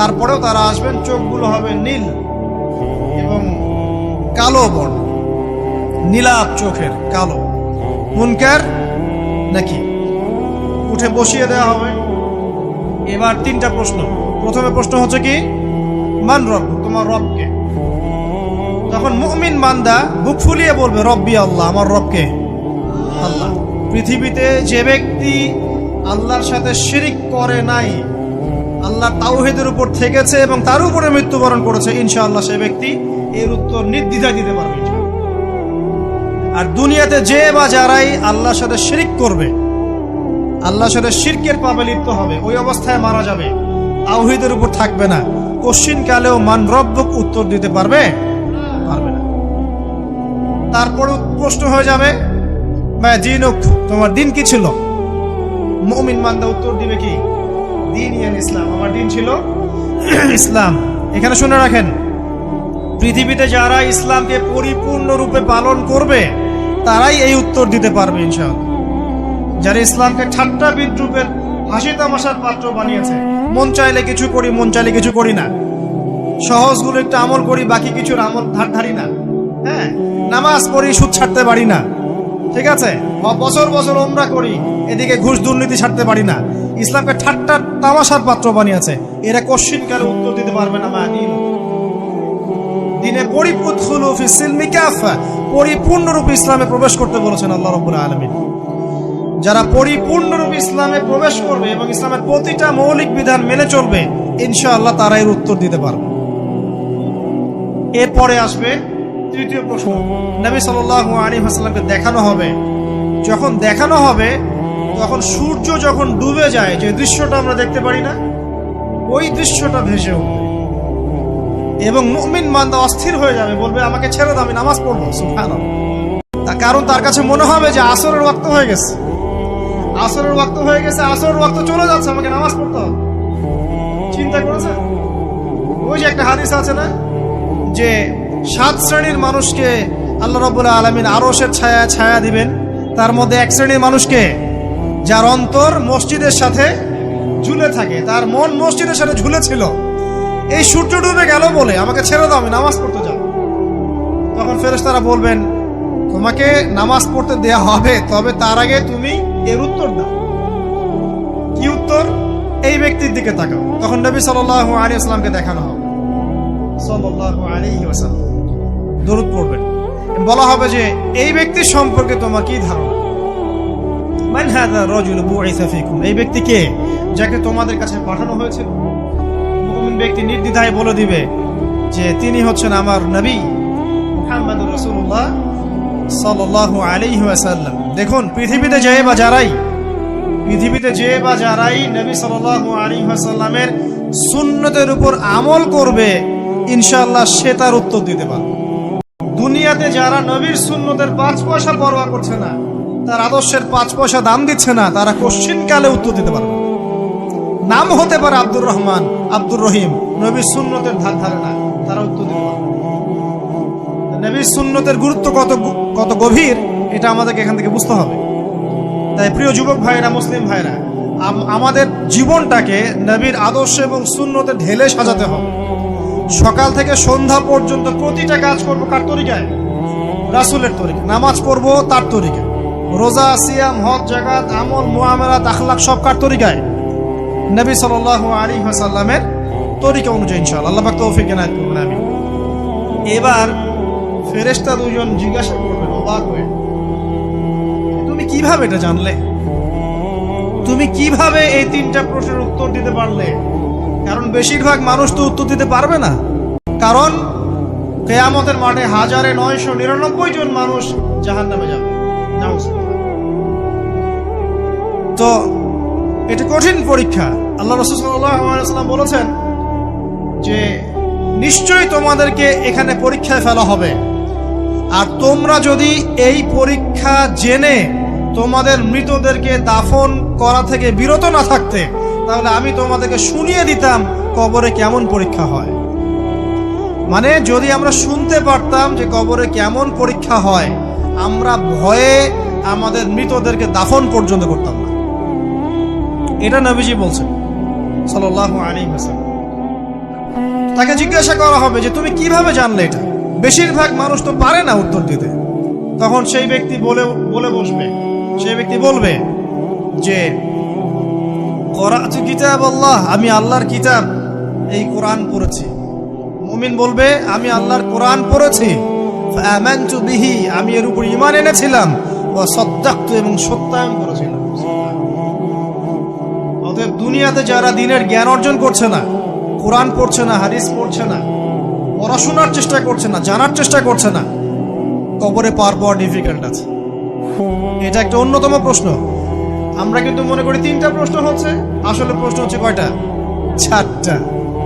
তারপরেও তারা আসবেন, চোখগুলো হবে নীল এবং কালো বর্ণ, নীলাভ চোখের, কালো। মুনকার নাকি উঠে বসিয়ে দেওয়া হবে। এবার তিনটা প্রশ্ন। প্রথমে প্রশ্ন হচ্ছে কি, মান রব, তোমার রবকে। তখন মুমিন বান্দা বুক ফুলিয়ে বলবে রব্বি আল্লাহ, আমার রবকে আল্লাহ। পৃথিবীতে যে ব্যক্তি আল্লাহর সাথে শিরিক করে নাই, আল্লাহ তাওহীদের উপর থেকেছে এবং তার উপরে মৃত্যুবরণ করেছে, ইনশাআল্লাহ সে ব্যক্তি এর উত্তর নির্দ্বিধায় দিতে পারবে। আর দুনিয়াতে যে বা যারাই আল্লাহর সাথে শিরিক করবে, আল্লাহর সাথে শিরকের পাবে লিপ্ত হবে, ওই অবস্থায় মারা যাবে, তাওহীদের উপর থাকবে না, কোশ্চিন কালেও মান রব্বুক উত্তর দিতে পারবে না। তারপরে প্রশ্ন হয়ে যাবে মা দীনুক, তোমার দিন কি ছিল? মুমিন বান্দা উত্তর দিবে কি, দীন ইসলাম, আমার দিন ছিল ইসলাম। এখানে শুনে রাখেন, পৃথিবীতে যারা ইসলামকে পরিপূর্ণরূপে পালন করবে তারাই এই উত্তর দিতে পারবে ইনশাআল্লাহ। যারা ইসলামকে ঠাট্টা বিদ্রুপের, হাসি তামাশার পাত্র বানিয়েছে, মন চাইলে কিছু করি, মন চাইলে কিছু করি না, সহজগুলো একটু আমল করি, বাকি কিছুর আমল ধারি না, হ্যাঁ, নামাজ পড়ি, সুদ ছাড়তে পারি না, ঠিক আছে, বছর বছর ওমরা করি, এদিকে ঘুষ দুর্নীতি ছাড়তে পারি না, ইসলামকে ঠাট্টা তামাশার পাত্র বানিয়েছে, এরা কোশ্চিন কালে উত্তর দিতে পারবে না। মা দিনে পরিপূর্ণরূপে ইসলামে প্রবেশ করতে বলেছেন আল্লাহ রাব্বুল আলামিন। যারা পরিপূর্ণরূপে ইসলামে প্রবেশ করবে এবং ইসলামের প্রতিটা মৌলিক বিধান মেনে চলবে, ইনশাআল্লাহ তারা এর উত্তর দিতে পারবে। এরপরে আসবে তৃতীয় প্রশ্ন। নবী সাল্লাল্লাহু আলাইহি ওয়াসাল্লামকে দেখানো হবে। যখন দেখানো হবে তখন সূর্য যখন ডুবে যায়, যে দৃশ্যটা আমরা দেখতে পারি না, ওই দৃশ্যটা ভেসে উঠবে এবং মুমিন বান্দা অস্থির হয়ে যাবে, বলবে আমাকে ছেড়ে দাও, আমি নামাজ পড়বো। সুবহানাল্লাহ। তার কারণ তার কাছে মনে হবে যে আসরের ওয়াক্ত হয়ে গেছে, আসরের ওয়াক্ত হয়ে গেছে, আসরের ওয়াক্ত চলে যাচ্ছে, আমাকে নামাজ পড়তে হবে। চিন্তা করেছেন? ওই যে একটা হাদিস আছে না, যে 7 শ্রেণীর মানুষকে আল্লাহ রাব্বুল আলামিন আরশের ছায়া দিবেন, তার মধ্যে এক শ্রেণীর মানুষকে যার অন্তর মসজিদের সাথে ঝুলে থাকে, তার মন মসজিদের সাথে ঝুলে ছিল, এই সূর্য ডুবে গেল বলে আমাকে ছেড়ে দাও, আমি নামাজ পড়তে যাব। তখন ফেরেশতারা বলবেন তোমাকে নামাজ পড়তে দেয়া হবে, তবে তার আগে তুমি এর উত্তর দাও। কি উত্তর? এই ব্যক্তির দিকে তাকাও। তখন নবী সাল্লাল্লাহু আলাইহি ওয়াসাল্লামকে দেখানো হবে, সাল্লাল্লাহু আলাইহি ওয়াসাল্লাম দরুদ পড়বেন, বলা হবে যে এই ব্যক্তি সম্পর্কে তোমার কি ধারণা? মান হাযা রাজুল বুইসা ফীকুম, এই ব্যক্তি কে, যাকে তোমাদের কাছে পাঠানো হয়েছিল? মুমিন ব্যক্তি নির্দ্বিধায় বলে দিবে যে তিনি হচ্ছেন আমার নবী মুহাম্মদুর রাসূলুল্লাহ সাল্লাল্লাহু আলাইহি ওয়াসাল্লাম। দেখুন, পৃথিবীতে যে বা যারাই নবী সাল্লাল্লাহু আলাইহি ওয়াসাল্লামের সুন্নতের উপর আমল করবে, ইনশাআল্লাহ সে তার উত্তর দিতে পারবে। দুনিয়াতে যারা নবীর সুন্নতের 5 পয়সা পরোয়া করছে না, তার আদর্শের 5 পয়সা দাম দিচ্ছে না, তারা কোশ্চিন কালে উত্তর দিতে পারবে। নাম হতে পারে আব্দুর রহমান, আব্দুর রহিম, নবীর সুন্নতের ধার ধারে না, তারা উত্তর দিতে পারবে। নবীর সুন্নতের গুরুত্ব কত গভীর, এটা আমাদেরকে এখান থেকে বুঝতে হবে। তাই প্রিয় যুবক ভাইরা, মুসলিম ভাইরা, আমাদের জীবনটাকে নবীর আদর্শ এবং সুন্নতে ঢেলে সাজাতে হবে। সকাল থেকে সন্ধ্যা পর্যন্ত প্রতিটা কাজ করবো কার তরিকায়? রাসূলের তরিকা। নামাজ পড়বো তার তরিকায়, রোজা, সিয়াম, হজ, যাকাত, আমল, মুআমালাত, আখলাক সব কার তরিকায়? নবী সাল্লাল্লাহু আলাইহি ওয়াসাল্লামের তরিকা অনুযায়ী ইনশাআল্লাহ। আল্লাহ পাক তৌফিক এনায়েত করুন, আমিন। এবার ফেরেশতা দুজন জিজ্ঞাসা করবেন অবাক হয়ে, তুমি কিভাবে এটা জানলে? তুমি কিভাবে এই 3টা প্রশ্নের উত্তর দিতে পারলে? কারণ বেশিরভাগ মানুষ তো উত্তর দিতে পারবে না, কারণ কিয়ামতের মাঠে 1999 জন মানুষ জাহান্নামে যাবে। তো এটা কঠিন পরীক্ষা। আল্লাহ রাসূল সাল্লাল্লাহু আলাইহি ওয়াসাল্লাম বলেছেন যে নিশ্চয়ই তোমাদেরকে এখানে পরীক্ষায় ফেলা হবে, আর তোমরা যদি এই পরীক্ষা জেনে তোমাদের মৃতদেরকে দাফন করা থেকে বিরত না থাকতে, তাহলে আমি তোমাদেরকে শুনিয়ে দিতাম কবরে কেমন পরীক্ষা হয়। মানে যদি আমরা শুনতে পারতাম যে কবরে কেমন পরীক্ষা হয়, আমরা ভয়ে আমাদের মৃতদেরকে দাফন পর্যন্ত করতাম না। এটা নবীজি বলছেন সাল্লাল্লাহু আলাইহি ওয়াসাল্লাম। তাকে জিজ্ঞাসা করা হবে যে তুমি কিভাবে জানলে এটা। বেশিরভাগ মানুষ তো পারে না উত্তর দিতে। তখন সেই ব্যক্তি বলে বসবে, সেই ব্যক্তি বলবে যে করাতু কিতাব আল্লাহ, আমি আল্লাহর কিতাব এই কোরআন পড়েছি। মুমিন বলবে আমি আল্লাহর কোরআন পড়েছি, ফাআমানতু বিহি, আমি এর উপর ঈমান এনেছিলাম, ওয়া সাদ্দাকতু, এবং সত্যায়ন করেছিলাম। অতএব দুনিয়াতে যারা দ্বীনের জ্ঞান অর্জন করছে না, কোরআন পড়ছে না, হাদিস পড়ছে না, পড়াশোনার চেষ্টা করছে না, জানার চেষ্টা করছে না, কবরে পার পাওয়া ডিফিকাল্ট আছে। এটা একটা অন্যতম প্রশ্ন। আমরা কিন্তু মনে করি 3টা প্রশ্ন হচ্ছে, আসলে প্রশ্ন হচ্ছে কয়টা? 4টা।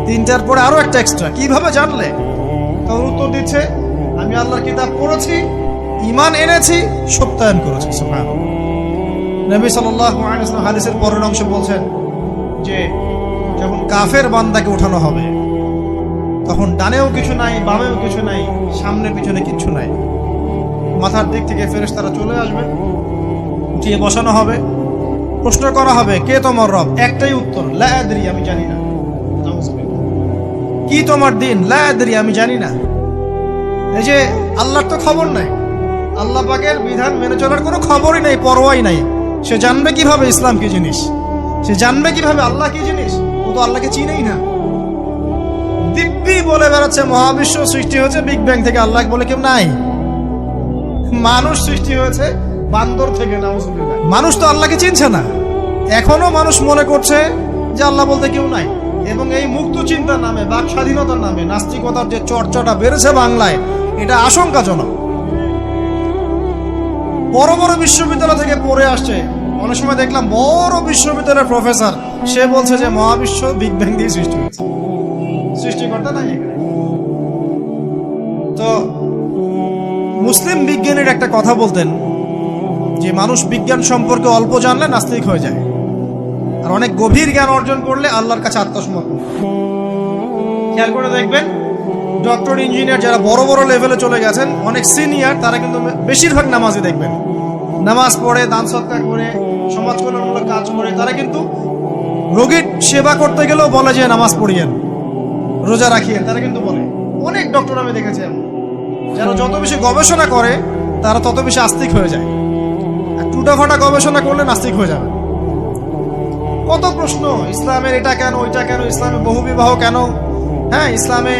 3টার পরে আরো একটা এক্সট্রা। কিভাবে জানলে? তখন উত্তর দিচ্ছে আমি আল্লাহর কিতাব পড়েছি, ঈমান এনেছি, সত্যায়ন করেছি। সুবহানাল্লাহ। নবী সাল্লাল্লাহু আলাইহি ওয়াসাল্লাম হাদিসের পরের অংশে বলছেন যে যখন কাফের বান্দাকে উঠানো হবে, তখন ডানেও কিছু নাই, বামেও কিছু নাই, সামনে পিছনে কিচ্ছু নাই। মাথার দিক থেকে ফেরেশতারা চলে আসবে, উঠিয়ে বসানো হবে, প্রশ্ন করা হবে কে তোমার রব? একটাই উত্তর, লা আদরি, আমি জানি না। কি তোমার দিন? লা আদরি, আমি জানি না। এই যে আল্লাহর তো খবর নাই, আল্লাহ পাকের বিধান মেনে চলার কোনো খবরই নাই, পরোয়াই নাই। সে জানবে কিভাবে ইসলাম কি জিনিস? সে জানবে কিভাবে আল্লাহ কি জিনিস? ও তো আল্লাহকে চিনেই না। দিব্যি বলে বেড়াচ্ছে মহাবিশ্ব সৃষ্টি হয়েছে বিগ ব্যাং থেকে, আল্লাহ বলে কেউ নাই। মানুষ সৃষ্টি হয়েছে বান্দর থেকে, নাউজুবিল্লাহ। মানুষ তো আল্লাহকে চিনছে না। এখনো মানুষ মনে করছে যে আল্লাহ বলতে কেউ নাই। এবং এই মুক্ত চিন্তার নামে, বাক স্বাধীনতার নামে নাস্তিকতার যে চর্চাটা বেড়েছে বাংলায়, এটা আশঙ্কাজনক। বড় বড় বিশ্ববিদ্যালয় থেকে পড়ে আসছে, অনেক সময় দেখলাম বড় বিশ্ববিদ্যালয়ের প্রফেসর, সে বলছে যে মহাবিশ্ব বিগ ব্যাং দিয়ে সৃষ্টি হয়েছে, সৃষ্টিকর্তা নাই এখানে। তো মুসলিম বিজ্ঞানীর একটা কথা বলতেন যে মানুষ বিজ্ঞান সম্পর্কে অল্প জানলে নাস্তিক হয়ে যায়, আর অনেক গভীর জ্ঞান অর্জন করলে আল্লাহর কাছে আত্মসমর্পণ। খেয়াল করে দেখবেন ডক্টর, ইঞ্জিনিয়ার যারা বড় বড় লেভেলে চলে গেছেন, অনেক সিনিয়র, তারা কিন্তু বেশিরভাগ নামাজি দেখবেন, নামাজ পড়ে, দান সৎকার করে, সমাজ কল্যাণমূলক কাজ করে। তারা কিন্তু রোগীর সেবা করতে গেলেও বলে যে নামাজ পড়িয়েন, রোজা রাখিয়েন, তারা কিন্তু বলে। অনেক ডক্টর আমি দেখেছি এমন, যারা যত বেশি গবেষণা করে তারা তত বেশি আস্তিক হয়ে যায়। আর টুটাফাটা গবেষণা করলে নাস্তিক হয়ে যাবে। কত প্রশ্ন, ইসলামের এটা কেন, ওইটা কেন, ইসলামে বহুবিবাহ কেন, হ্যাঁ, ইসলামে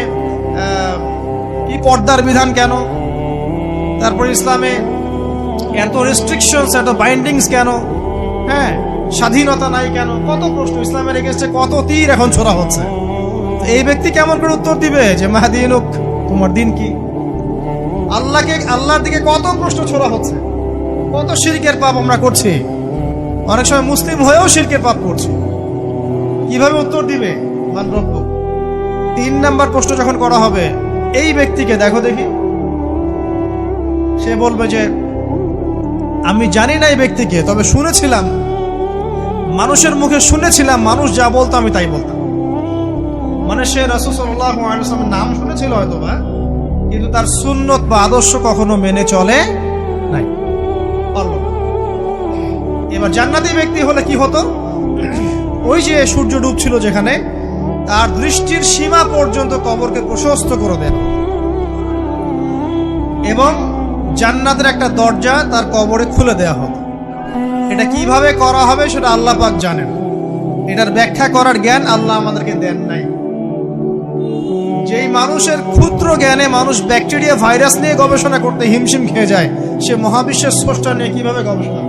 কি পর্দার বিধান কেন, তারপরে ইসলামে এত রেস্ট্রিকশনস, এত বাইন্ডিংস কেন, হ্যাঁ, স্বাধীনতা নাই কেন, কত প্রশ্ন। ইসলামের এগেইনস্টে কত তীর এখন ছোড়া হচ্ছে। এই ব্যক্তি কেমন করে উত্তর দিবে যে মাহদিনুক, তোমার দিন কি? আল্লাহর দিকে কত প্রশ্ন ছোড়া হচ্ছে, কত শিরকের পাপ আমরা করছি, অনেক সময় মুসলিম হয়েও শিরকের পাপ করছি। কিভাবে উত্তর দিবে? মান রব্বুক। 3 নাম্বার প্রশ্ন যখন করা হবে এই ব্যক্তিকে, দেখো দেখি, সে বলবে যে আমি জানি না এই ব্যক্তিকে, তবে শুনেছিলাম, মানুষের মুখে শুনেছিলাম, মানুষ যা বলতো আমি তাই বলতাম। মানে সে রাসূল সাল্লাল্লাহু আলাইহি ওয়াসাল্লামের নাম শুনেছিল হয়তোবা, কিন্তু তার সুন্নত বা আদর্শ কখনো মেনে চলে নাই, পারল না। এবার জান্নাতি ব্যক্তি হলে কি হতো? ওই যে সূর্য ডুবছিল যেখানে, তার দৃষ্টির সীমা পর্যন্ত কবরকে প্রশস্ত করে দেন, এবং জান্নাতের একটা দরজা তার কবরে খুলে দেয়া হতো। এটা কিভাবে করা হবে সেটা আল্লাহ পাক জানেন, এটার ব্যাখ্যা করার জ্ঞান আল্লাহ আমাদেরকে দেন নাই। যেই মানুষের ক্ষুদ্র জ্ঞানে মানুষ ব্যাকটেরিয়া, ভাইরাস নিয়ে গবেষণা করতে হিমশিম খেয়ে যায়, সে মহাবিশ্বের স্রষ্টা নিয়ে কিভাবে গবেষণা?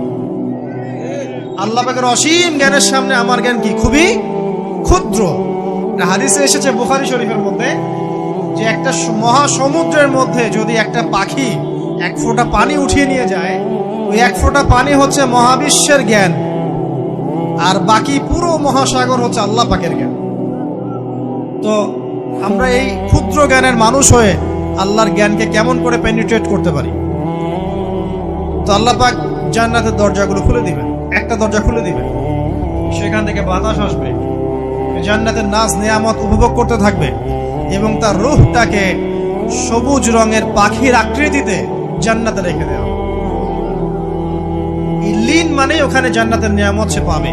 আল্লাহ পাকের অসীম জ্ঞানের সামনে আমার জ্ঞান কি? খুবই ক্ষুদ্র। হাদিসে এসেছে বুখারী শরীফের মধ্যে যে একটা মহাসমুদ্রের মধ্যে যদি একটা পাখি 1 ফোঁটা পানি উঠিয়ে নিয়ে যায়, ওই 1 ফোঁটা পানি হচ্ছে মহাবিশ্বের জ্ঞান, আর বাকি পুরো মহাসাগর হচ্ছে আল্লাহ পাকের জ্ঞান। তো আমরা এই ক্ষুদ্র জ্ঞানের মানুষ হয়ে আল্লাহর জ্ঞানকে কেমন করে পেনিট্রেট করতে পারি? তো আল্লাহ পাক জান্নাতের দরজাগুলো খুলে দিবেন, একটা দরজা খুলে দিবেন, সেখান থেকে বাতাস আসবে, জান্নাতের নাজ নিয়ামত উপভোগ করতে থাকবে, এবং তার রূহটাকে সবুজ রঙের পাখির আকৃতিতে জান্নাতে রেখে দেওয়া। ইল্লিন মানে ওখানে জান্নাতের নিয়ামত সে পাবে।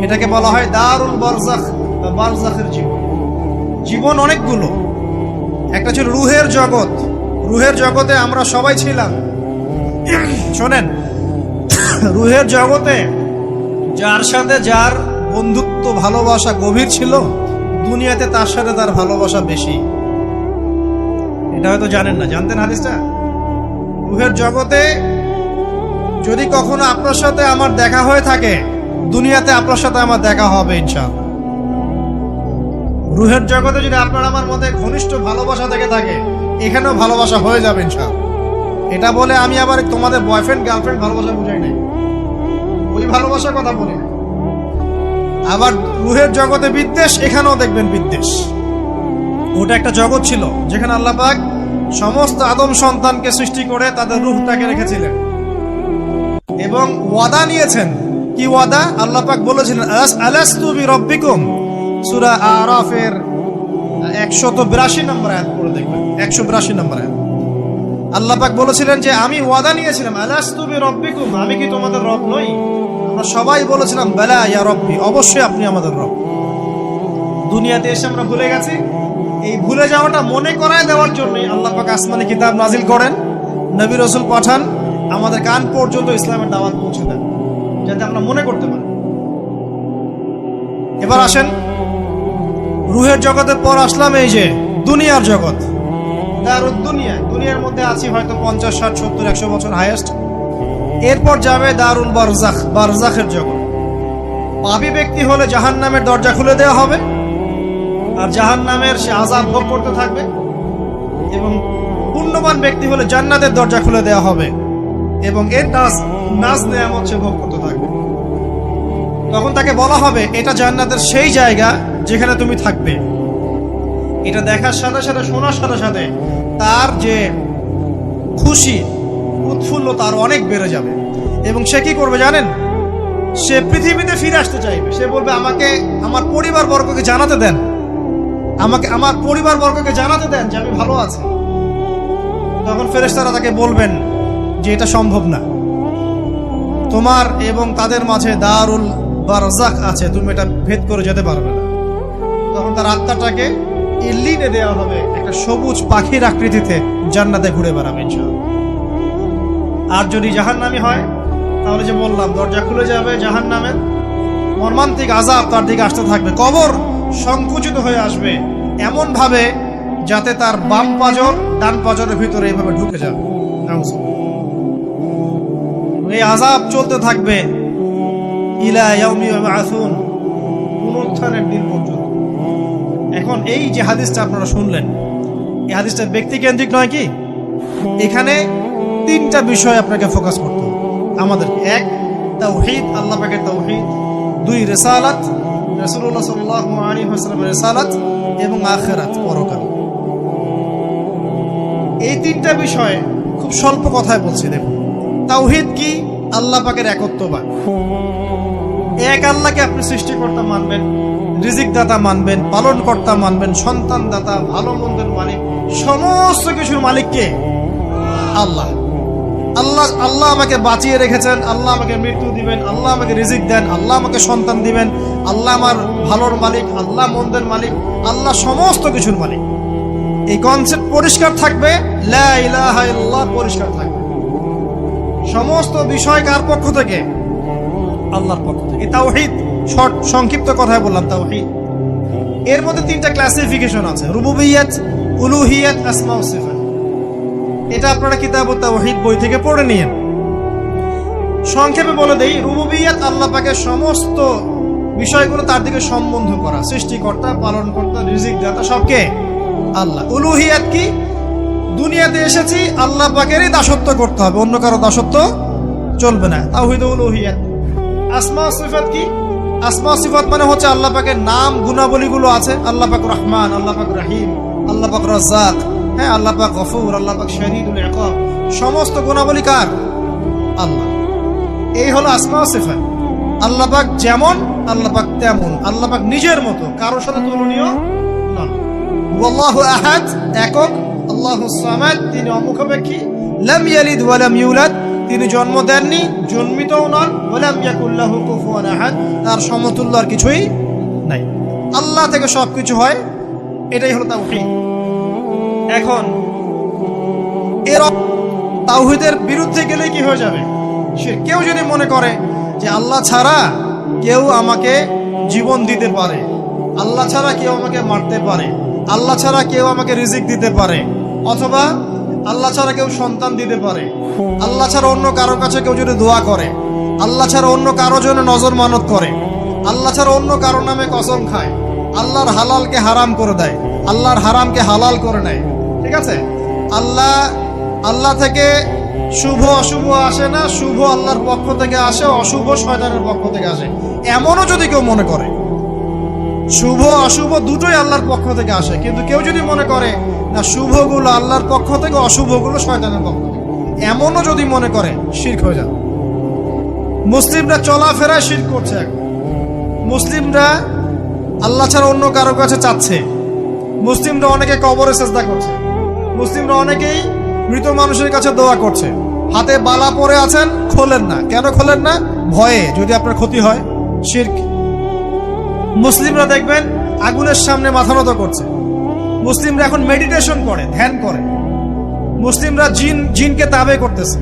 এটাকে বলা হয় দারুল বারজাখ বা বারজাখের জীবন। জীবন অনেকগুলো, একটা ছিল রুহের জগৎ। রুহের জগতে আমরা সবাই ছিলাম। শোনেন, রুহের জগতে যার সাথে যার বন্ধুত্ব ভালোবাসা গভীর ছিল, দুনিয়াতে তার সাথে তার ভালোবাসা বেশি। এটা হয়তো জানেন না, জানতেন হাদিসটা? রুহের জগতে যদি কখনো আপনার সাথে আমার দেখা হয়ে থাকে, দুনিয়াতে আপনার সাথে আমার দেখা হবে ইনশাআল্লাহ। রুহের জগতে যদি আপনার আমার মধ্যে ঘনিষ্ঠ ভালোবাসা থেকে থাকে, এখানেও ভালোবাসা হয়ে যাবে ইনশাআল্লাহ। এটা বলে আমি আবার তোমাদের বয়ফ্রেন্ড গার্লফ্রেন্ড ভালোবাসা বুঝাই নাই, ওই ভালোবাসার কথা বলি না। আবার রুহের জগতে বিদ্বেষ, এখানেও দেখবেন বিদ্বেষ। ওটা একটা জগৎ ছিল যেখানে আল্লাহ পাক সমস্ত আদম সন্তানকে সৃষ্টি করে তাদের রূহটাকে রেখেছিলেন এবং ওয়াদা নিয়েছেন। কি ওয়াদা? আল্লাহ পাক বলেছিলেন, আলাস্তু বিরাব্বিকুম, সূরা আরাফের 182 নম্বর আয়াত পড়ে দেখবেন। 182 নম্বর আয়াত আল্লাহ পাক বলেছিলেন যে আমি ওয়াদা নিয়েছিলাম, আলাস্তু বিরাব্বিকুম, আমি কি তোমাদের রব নই? আমরা সবাই বলেছিলাম, বালা ইয়া রব্বি, অবশ্যই আপনি আমাদের রব। দুনিয়াতে এসে আমরা ভুলে গেছি। এই ভুলে যাওয়াটা মনে করায় দেওয়ার জন্যই আল্লাহ পাক আসমানে কিতাব নাজিল করেন, নবী রাসূল পাঠান, আমাদের কান পর্যন্ত ইসলামের দাওয়াত পৌঁছে দেন, যাতে আমরা মনে করতে পারি। এবার আসেন রুহের জগতের পর আসলাম এই যে দুনিয়ার জগৎ, দারুদ দুনিয়া। দুনিয়ার মধ্যে আছি হয়তো 50, 60, 70, 100 বছর হাইয়েস্ট। এরপর যাবে দারুল বারজাখ, বারজাখের জগৎ। পাপী ব্যক্তি হলে জাহান্নামের দরজা খুলে দেওয়া হবে, আর জাহান্নামের সে আযাব ভোগ করতে থাকবে। এবং পুণ্যবান ব্যক্তি হলে জান্নাতের দরজা খুলে দেওয়া হবে এবং এর নাজ নেয়ামত সে ভোগ করতে থাকবে। তখন তাকে বলা হবে, এটা জান্নাতের সেই জায়গা যেখানে তুমি থাকবে। এটা দেখার সাথে সাথে, শোনার সাথে সাথে তার যে খুশি উৎফুল্লতা আরো অনেক বেড়ে যাবে। এবং সে কি করবে জানেন? সে পৃথিবীতে ফিরে আসতে চাইবে। সে বলবে, আমাকে আমার পরিবার বর্গকে জানাতে দেন, আমাকে আমার পরিবার বর্গকে জানাতে দেন যে আমি ভালো আছি। তখন ফেরেশতারা তাকে বলবেন যে এটা সম্ভব না, তোমার এবং তাদের মাঝে দারুল বারজাখ আছে, তুমি এটা ভেদ করে যেতে পারবে না। তখন তার আত্মাটাকে ইল্লিনে দেওয়া হবে, একটা সবুজ পাখির আকৃতিতে জান্নাতে ঘুরে বেড়াবে ইনশাআল্লাহ। আর যদি জাহান্নামী হয়, তাহলে যে বললাম, দরজা খুলে যাবে জাহান্নামের, মর্মান্তিক আযাব তার দিকে আসতে থাকবে। কবর সংকুচিত হয়ে আসবে এমন ভাবে যাতে তার বাম পাজর ডান পাজরের ভিতরে এইভাবে ঢুকে যাবে। এই আযাব চলতে থাকবে ইলা ইয়াউমি ইউবআসুন, পুনরুত্থানের দিন পর্যন্ত। এখন এই যে হাদিসটা আপনারা শুনলেন, এই হাদিসটা ব্যক্তি কেন্দ্রিক নয় কি? এখানে তিনটা বিষয় আপনাকে ফোকাস করতে হবে আমাদেরকে। এক, তাওহীদ, আল্লাহ পাকের তাওহীদ। দুই, রিসালাত, রাসূলুল্লাহ সাল্লাল্লাহু আলাইহি ওয়াসাল্লামের রিসালাত। এবং আখিরাত, পরকাল। এই তিনটা বিষয় খুব স্বল্প কথায় বলছি। দেখুন, তাওহীদ কি? আল্লাহ পাকের একত্ববাদ। এক আল্লাহকে আপনি সৃষ্টিকর্তা মানবেন, রিজিক দাতা মানবেন, পালন কর্তা মানবেন, সন্তান দাতা, ভালো মন্দের মালিক, সমস্ত কিছুর মালিক কে? আল্লাহ। আল্লাহ আল্লাহ আমাকে বাঁচিয়ে রেখেছেন, আল্লাহ আমাকে মৃত্যু দিবেন, আল্লাহ আমাকে রিজিক দেন, আল্লাহ আমাকে সন্তান দিবেন, আল্লাহ আমার ভালোর মালিক, আল্লাহ মন্দের মালিক, আল্লাহ সমস্ত কিছুর মালিক। এই কনসেপ্ট পরিষ্কার থাকবে, লা ইলাহা ইল্লাল্লাহ পরিষ্কার থাকবে। সমস্ত বিষয় কার পক্ষ থেকে? আল্লাহর পক্ষ থেকে। তাওহীদ, শর্ট সংক্ষিপ্ত কথায় বললাম তাওহীদ। এর মধ্যে তিনটা ক্লাসিফিকেশন আছে, রুবুবিয়্যাত, উলুহিয়্যাত, আসমা ও সিফাত। এটা আপনারা কিতাবুত তাওহীদ বই থেকে পড়ে নিয়েন। সংক্ষেপে বলে দেই, রুবুবিয়্যাত আল্লাহ পাকের সমস্ত বিষয়গুলো তার দিকে সম্বন্ধ করা, সৃষ্টিকর্তা, পালনকর্তা, রিজিক দাতা সবকে আল্লাহ। উলুহিয়্যাত কি? দুনিয়াতে এসেছি আল্লাহ পাকেরই দাসত্ব করতে হবে, অন্য কারো দাসত্ব চলবে না, তাওহীদ উলুহিয়্যাত। আসমা ও সিফাত কি? আসমা ও সিফাত মানে হচ্ছে আল্লাহ পাকের নাম গুণাবলীগুলো আছে। আল্লাহ পাক রহমান, আল্লাহ পাক রহিম, আল্লাহ পাক রাজ্জাক, হ্যাঁ, আল্লাহ পাক গফুর, আল্লাহ পাক শদীদুল ইকাব, সমস্ত গুণাবলী কার? আল্লাহ। এই হলো আসমা ও সিফাত। আল্লাহ পাক যেমন, আল্লাহ পাক তেমন, আল্লাহ পাক নিজের মতো, কারোর সাথে তুলনীয় নন। আল্লাহু আহাদ, একক। আল্লাহুস সামাদ, তিনি অমুখাপেক্ষী। লাম ইয়ালিদ ওয়া লাম ইউলাদ, তিনি জন্ম দেননি, জন্মিতও নন। ওয়া লাম ইয়াকুল লাহু কুফুয়ান আহাদ, তার সমতুল্য আর কিছুই নাই। আল্লাহ থেকে সবকিছু হয়, এটাই হলো তাওহীদ। এখন এর তাওহীদের বিরুদ্ধে গেলে কি হয়ে যাবে? কেউ যদি মনে করে যে আল্লাহ ছাড়া কেউ আমাকে জীবন দিতে পারে, আল্লাহ ছাড়া কেউ আমাকে মারতে পারে, আল্লাহ ছাড়া কেউ আমাকে রিজিক দিতে পারে, অথবা আল্লাহ ছাড়া কেউ সন্তান দিতে পারে, আল্লাহ ছাড়া অন্য কারোর কাছে কেউ যদি দোয়া করে, আল্লাহ ছাড়া অন্য কারোর জন্য নজর মানত করে, আল্লাহ ছাড়া অন্য কারোর নামে কসম খায়, আল্লাহর হালালকে হারাম করে দেয়, আল্লাহর হারামকে হালাল করে নেয়, ঠিক আছে? আল্লাহ থেকে শুভ অশুভ আসে না, শুভ আল্লাহর পক্ষ থেকে আসে, অশুভ শয়তানের পক্ষ থেকে আসে, এমনও যদি কেউ মনে করে, শুভ অশুভ দুটোই আল্লাহর পক্ষ থেকে আসে, কিন্তু কেউ যদি মনে করে না শুভগুলো আল্লাহর পক্ষ থেকে, অশুভগুলো শয়তানের পক্ষ থেকে, এমনও যদি মনে করে, শিরক হয়ে যাবে। মুসলিমরা চলাফেরায় শিরক করছে। এখন মুসলিমরা আল্লাহ ছাড়া অন্য কারোর কাছে চাচ্ছে, মুসলিমরা অনেকে কবরে সেজদা করছে, মুসলিমরা অনেকেই মৃত মানুষের কাছে দোয়া করছে, হাতে বালা পরে আছেন, খোলেন না। কেন খোলেন না? ভয়ে যদি আপনার ক্ষতি হয়, শিরক। মুসলিমরা দেখবেন আগুনের সামনে মাথা নত করছে, মুসলিমরা এখন মেডিটেশন করে, ধ্যান করে, মুসলিমরা জিনকে তাবে করতেছে।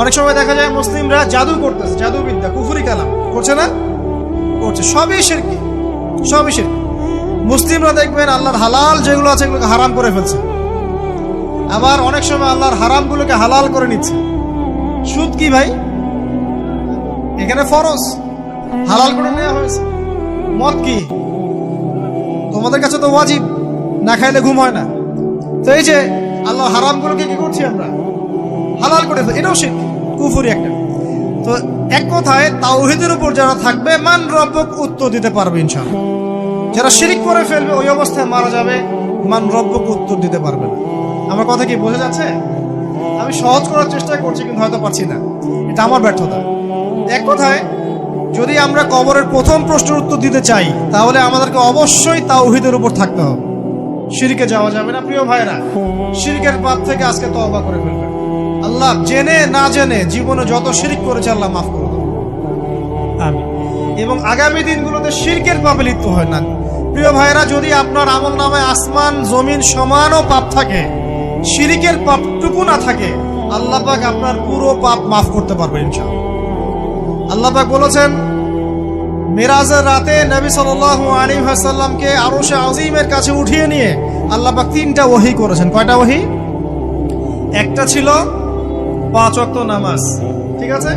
অনেক সময় দেখা যায় মুসলিমরা জাদু করতেছে, জাদুবিদ্যা, কুফরি কালাম করছে না? করছে। সবই শিরক, সবই শিরক। মুসলিমরা দেখবেন আল্লাহর হালাল যেগুলো আছে এগুলোকে হারাম করে ফেলছে, আবার অনেক সময় আল্লাহর হারামগুলোকে হালাল করে নিচ্ছে। সুদ কি ভাই? এখানে ফরজ, হালাল করে নেওয়া হয়েছে। মদ কি? তোমাদের কাছে তো ওয়াজিব, না খাইলে ঘুম হয় না। তো এই যে আল্লাহ হারামগুলোকে কি করছি আমরা? হালাল করে ফেলছি, এটাও শিরক, কুফরি একটা। তো এক কথায় তাওহীদের উপর যারা থাকবে, মান রব্বক উত্তর দিতে পারবে ইনশাআল্লাহ। যারা শিরক করে ফেলবে ওই অবস্থায় মারা যাবে, মান রব্বক উত্তর দিতে পারবে না। আমার কথা কি বোঝা যাচ্ছে? আমি সহজ করার চেষ্টা করছি, কিন্তু হয়তো পারছি না, এটা আমার ব্যর্থতা। এক কথায় যদি আমরা কবরের প্রথম প্রশ্নের উত্তর দিতে চাই, তাহলে আমাদেরকে অবশ্যই তাওহীদের উপর থাকতে হবে, শিরকে যাওয়া যাবে না। প্রিয় ভাইরা, শিরকের পাপ থেকে আজকে তওবা করে ফেলবেন। আল্লাহ জেনে না জেনে জীবনে যত শিরক করেছে আল্লাহ মাফ করে দেবেন, আমিন। এবং আগামী দিনগুলোতে শিরকের পাপে লিপ্ত হয় না। প্রিয় ভাইরা, যদি আপনার আমল নামায় আসমান জমিন সমানও পাপ থাকে, শিরকের পাপটুকু না থাকে, আল্লাহ পাক আপনার পুরো পাপ মাফ করতে পারবেন ইনশাআল্লাহ। আল্লাহ পাক বলেছেন, মিরাজের রাতে নবী সাল্লাল্লাহু আলাইহি ওয়াসাল্লামকে আরশে আজিমের কাছে উঠিয়ে নিয়ে আল্লাহ পাক 3টা ওহী করেছেন। কয়টা ওহী? একটা ছিল 5 ওয়াক্ত নামাজ, ঠিক আছে?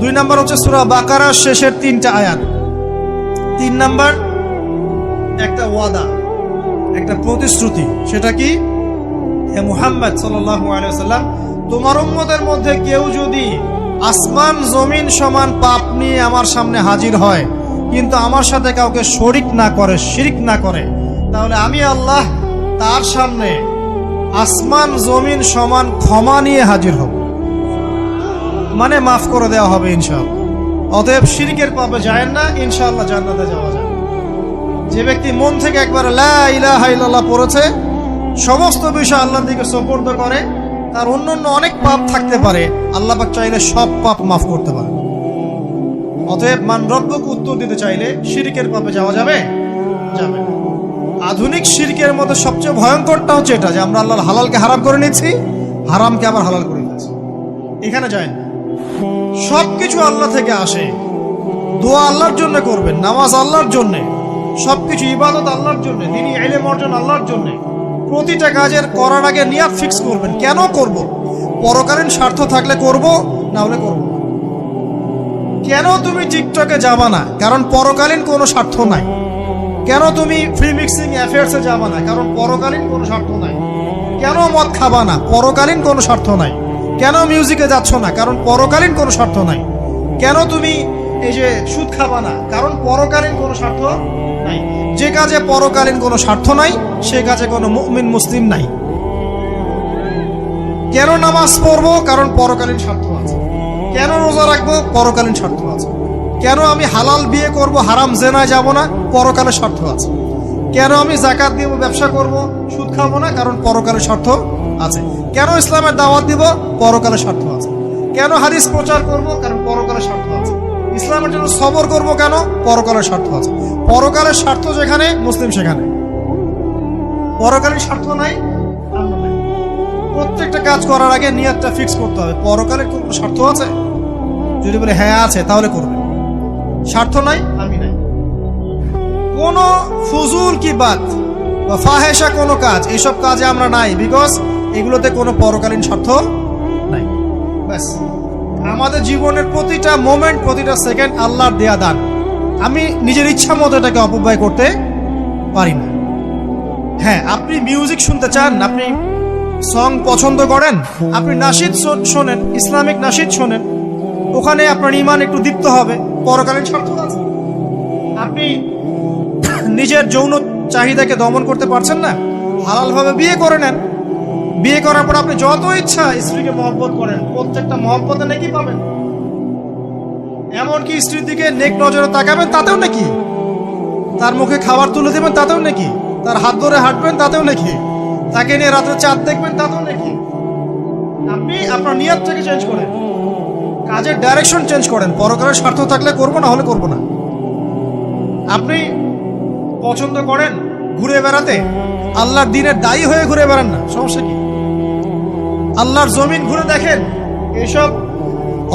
2 নাম্বার হচ্ছে সূরা বাকারার শেষের 3টা আয়াত। 3 নাম্বার একটা ওয়াদা, একটা প্রতিশ্রুতি। সেটা কি? হে মুহাম্মদ সাল্লাল্লাহু আলাইহি ওয়াসাল্লাম, তোমার উম্মতের মধ্যে কেউ যদি আসমান জমিন সমান পাপ নিয়ে আমার সামনে হাজির হয়, কিন্তু আমার সাথে কাউকে শরিক না করে, শিরক না করে, তাহলে আমি আল্লাহ তার সামনে আসমান জমিন সমান ক্ষমা নিয়ে হাজির হব, মানে মাফ করে দেওয়া হবে ইনশাআল্লাহ। অতএব শিরকের পাপে যায় না, ইনশাআল্লাহ জান্নাতে যাওয়া যায়। যে ব্যক্তি মন থেকে একবার লা ইলাহা ইল্লাল্লাহ পড়েছে, সমস্ত বিষয় আল্লাহর দিকে সুপর্দ করে, তার অন্যান্য অনেক পাপ থাকতে পারে, আল্লাহ পাক চাইলে সব পাপ মাফ করতে পারে। অতএব মান রব্বক উত্তর দিতে চাইলে শিরকের পাপে যাওয়া যাবে? যাবে না। আধুনিক শিরকের মধ্যে সবচেয়ে ভয়ঙ্করটা হচ্ছে এটা, যে আমরা আল্লাহর হালালকে হারাম করে নিচ্ছি, হারামকে আবার হালাল করে নিচ্ছি। এখানে যায় না। সবকিছু আল্লাহ থেকে আসে, দোয়া আল্লাহর জন্য করবেন, নামাজ আল্লাহর জন্য, সবকিছু ইবাদত আল্লাহর জন্য, দ্বীনি ইলম অর্জন আল্লাহর জন্য। প্রতিটা কাজের করার আগে নিয়াত ফিক্স করবেন, কেন করব? পরকালীন স্বার্থ থাকলে করব, না হলে করব না। কেন তুমি টিকটকে যাবা না? কারণ পরকালীন কোনো স্বার্থ নাই। কেন তুমি ফ্রি মিক্সিং অ্যাফেয়ার্সে যাবা না? কারণ পরকালীন কোনো স্বার্থ নাই। কেন মদ খাবা না? পরকালীন কোনো স্বার্থ নাই। কেন মিউজিকে যাচ্ছ না? কারণ পরকালীন কোনো স্বার্থ নাই। কেন তুমি এই যে সুদ খাবা না? কারণ পরকালীন কোনো স্বার্থ নাই। যে কাজে পরকালীন কোনো স্বার্থ নাই, সে কাজে কোনো মুমিন মুসলিম নাই। কেন নামাজ পড়বো? কারণ পরকালীন স্বার্থ আছে। কেন রোজা রাখবো? পরকালীন স্বার্থ আছে। কেন আমি হালাল বিয়ে করব, হারাম জেনায় যাব না? পরকালের স্বার্থ আছে। কেন আমি যাকাত দিব, ব্যবসা করব, সুদ খাবো না? কারণ পরকালের স্বার্থ আছে। কেন ইসলামের দাওয়াত দিব? পরকালের স্বার্থ আছে। কেন হাদিস প্রচার করব? কারণ পরকালের স্বার্থ আছে। ইসলামের জন্য সবর করব কেন? পরকালের স্বার্থ আছে। পরকালের স্বার্থ যেখানে, মুসলিম সেখানে। পরকালীন স্বার্থ নাই, আমরা নাই। প্রত্যেকটা কাজ করার আগে নিয়তটা ফিক্স করতে হবে, পরকালের কোনো স্বার্থ আছে? যদি বলে হ্যাঁ আছে, তাহলে করবে। স্বার্থ নাই, আমি নাই। কোনো ফুজুল কি বাত বা ফাহেসা কোনো কাজ, এইসব কাজে আমরা নাই, বিকজ এগুলোতে কোনো পরকালীন স্বার্থ নাই। ব্যাস, আমাদের জীবনের প্রতিটা মোমেন্ট, প্রতিটা সেকেন্ড আল্লাহর দেয়া দান। আমি নিজের ইচ্ছা মতো এটাকে অপব্যয় করতে পারি না। হ্যাঁ, আপনি মিউজিক শুনতে চান, আপনি সং পছন্দ করেন, আপনি নাশিদ শোনেন, ইসলামিক নাশিদ শোনেন, ওখানে আপনার ঈমান একটু দীপ্ত হবে, পরকালীন স্বার্থ আছে। আপনি নিজের যৌন চাহিদাকে দমন করতে পারছেন না, হালালভাবে বিয়ে করে নেন। বিয়ে করার পর আপনি যত ইচ্ছা স্ত্রীকে মহব্বত করেন, প্রত্যেকটা মহব্বতে নাকি পাবেন। এমনকি স্ত্রীর দিকে নেক নজরে তাকাবেন, তাতেও নাকি। তার মুখে খাবার তুলে দেবেন, তাতেও নাকি। তার হাত ধরে হাঁটবেন, তাতেও নাকি। তাকে নিয়ে রাত্রে চাঁদ দেখবেন, তাতেও নাকি। আপনি আপনার নিয়তটাকে চেঞ্জ করেন, কাজের ডাইরেকশন চেঞ্জ করেন। পরকালের স্বার্থ থাকলে করবো, না হলে করবো না। আপনি পছন্দ করেন ঘুরে বেড়াতে, আল্লাহর দিনের দায়ী হয়ে ঘুরে বেড়ান না, সমস্যা কি? আল্লাহর জমিন ঘুরে দেখেন, এসব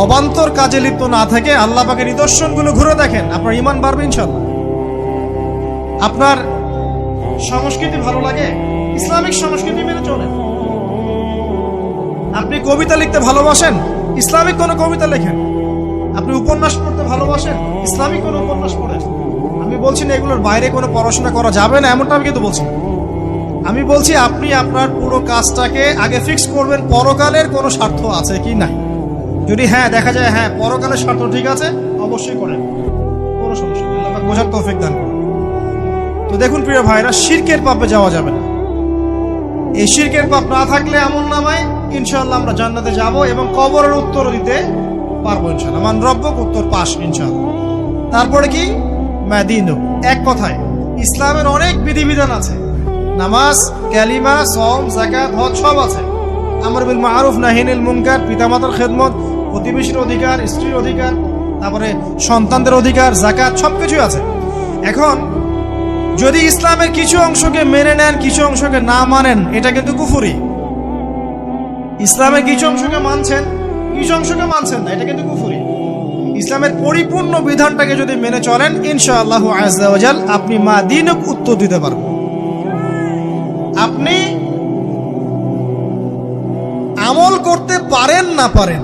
অবান্তর কাজে লিপ্ত না থেকে আল্লাহ পাকের নিদর্শনগুলো ঘুরে দেখেন, আপনার ঈমান বাড়বে ইনশাআল্লাহ। আপনার সংস্কৃতি ভালো লাগে, ইসলামিক সংস্কৃতি মেনে চলেন। আপনি কবিতা লিখতে ভালোবাসেন, ইসলামিক কোনো কবিতা লেখেন। আপনি উপন্যাস পড়তে ভালোবাসেন, ইসলামিক কোনো উপন্যাস পড়েন। আমি বলছি না এগুলোর বাইরে কোনো পড়াশোনা করা যাবে না, এমনটা আমি কিন্তু বলছি না। আমি বলছি আপনি আপনার পুরো কাজটাকে আগে ফিক্স করবেন, পরকালের কোনো স্বার্থ আছে কি নাই। যদি হ্যাঁ দেখা যায় হ্যাঁ পরকালের স্বার্থ ঠিক আছে, অবশ্যই করেন, কোনো সমস্যা নেই। আল্লাহ বোঝার তৌফিক দান করুন। তো দেখুন প্রিয় ভাইরা, শিরকের পাপে যাওয়া যাবে না। এই শিরকের পাপ না থাকলে আমলনামায় ইনশাআল্লাহ আমরা জান্নাতে যাব এবং কবরের উত্তর দিতে পারবো ইনশাআল্লাহ। মান রব্বুক, উত্তর পাস ইনশাআল্লাহ। তারপরে কি? মাদিনু। এক কথায় ইসলামের অনেক বিধিবিধান আছে, নামাজ, কালিমা, সওম, যাকাত, হজ সব আছে। আমর বিল মারুফ, নাহি আনিল মুনকার, পিতামাতার খেদমত, প্রতিবেশীর অধিকার, স্ত্রীর অধিকার, তারপরে সন্তানদের অধিকার, যাকাত সবকিছুই আছে। এখন যদি ইসলামের কিছু অংশকে মেনে নেন, কিছু অংশকে না মানেন, এটা কিন্তু কুফরি। ইসলামের কিছু অংশকে মানছেন, কিছু অংশকে মানছেন না, এটা কিন্তু কুফরি। ইসলামের পরিপূর্ণ বিধানটাকে যদি মেনে চলেন, ইনশাআল্লাহু আযজা ওয়া জাল আপনি মাদিনুক উত্তর দিতে পারবেন। আপনি আমল করতে পারেন না পারেন,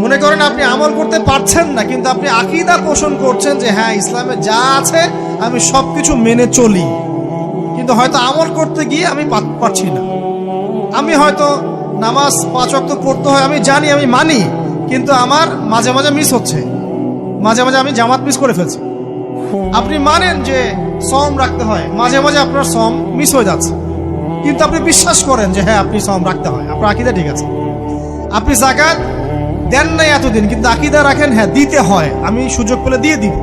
মনে করেন আপনি আমল করতে পারছেন না, কিন্তু আপনি আকীদা পোষণ করছেন যে হ্যাঁ ইসলামে যা আছে আমি সবকিছু মেনে চলি, কিন্তু হয়তো আমল করতে গিয়ে আমি পারছি না। আমি হয়তো নামাজ 5 ওয়াক্ত পড়তে হয়, আমি জানি, আমি মানি, কিন্তু আমার মাঝে মাঝে মিস হচ্ছে, মাঝে মাঝে আমি জামাত মিস করে ফেলছি। আপনি মানেন যে সওম রাখতে হয়, মাঝে মাঝে আপনার সওম মিস হয়ে যাচ্ছে, কিন্তু আপনি বিশ্বাস করেন যে হ্যাঁ আপনি সওম রাখতে হয়, আপনার আকীদা ঠিক আছে। আপনি যাকাত দেন নাই এতদিন, কিন্তু আকীদা রাখেন হ্যাঁ দিতে হয়, আমি সুযোগ পেলে দিয়ে দিব।